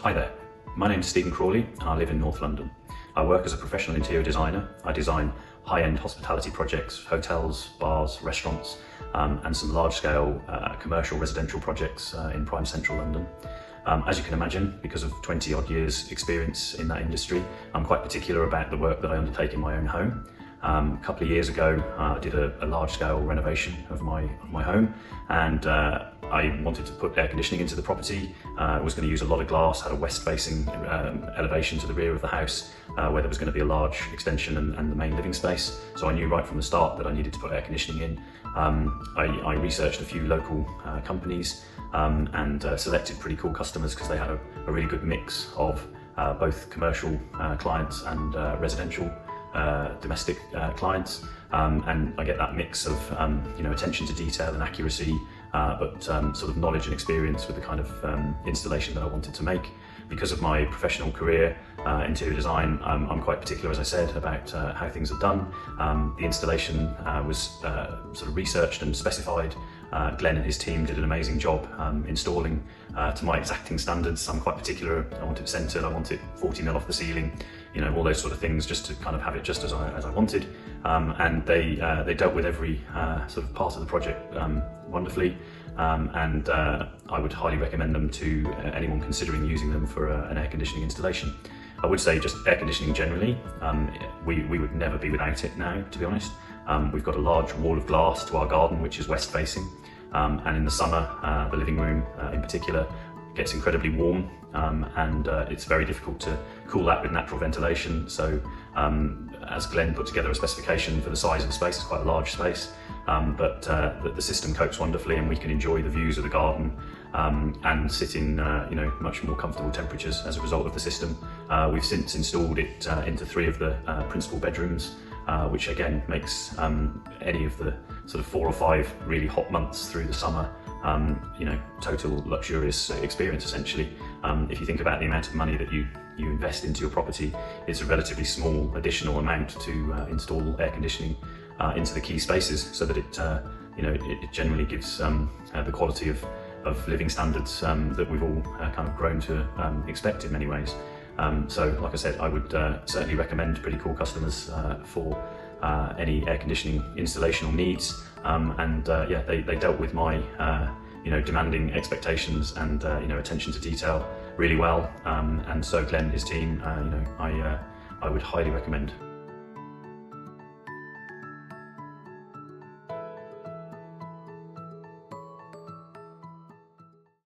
Hi there, my name is Stephen Crawley and I live in North London. I work as a professional interior designer. I design high-end hospitality projects, hotels, bars, restaurants, and some large-scale commercial residential projects in prime central London. As you can imagine, because of 20 odd years experience in that industry, I'm quite particular about the work that I undertake in my own home. A couple of years ago, I did a large-scale renovation of my home, and I wanted to put air conditioning into the property. I was going to use a lot of glass, had a west-facing elevation to the rear of the house, where there was going to be a large extension and the main living space. So I knew right from the start that I needed to put air conditioning in. I researched a few local companies and selected pretty cool customers because they had a really good mix of both commercial clients and residential domestic clients, and I get that mix of attention to detail and accuracy, but sort of knowledge and experience with the kind of installation that I wanted to make. Because of my professional career, interior design, I'm quite particular, as I said, about how things are done. The installation was sort of researched and specified. Glenn and his team did an amazing job installing to my exacting standards. I'm quite particular. I want it centered, I want it 40mm off the ceiling, all those sort of things, just to kind of have it just as I wanted. And they dealt with every sort of part of the project wonderfully. And I would highly recommend them to anyone considering using them for an air conditioning installation. I would say just air conditioning generally, we would never be without it now, to be honest. We've got a large wall of glass to our garden, which is west facing, and in the summer, the living room in particular gets incredibly warm, and it's very difficult to cool that with natural ventilation. So as Glenn put together a specification for the size of the space, it's quite a large space, but the system copes wonderfully, and we can enjoy the views of the garden and sit in much more comfortable temperatures as a result of the system. We've since installed it into 3 of the principal bedrooms, which again makes any of the sort of 4 or 5 really hot months through the summer total luxurious experience essentially. If you think about the amount of money that you invest into your property, it's a relatively small additional amount to install air conditioning into the key spaces, so that it generally gives the quality of living standards that we've all kind of grown to expect in many ways. So like I said, I would certainly recommend pretty cool customers for any air conditioning installational needs, and they dealt with my demanding expectations and attention to detail really well, and so Glenn and his team, I would highly recommend.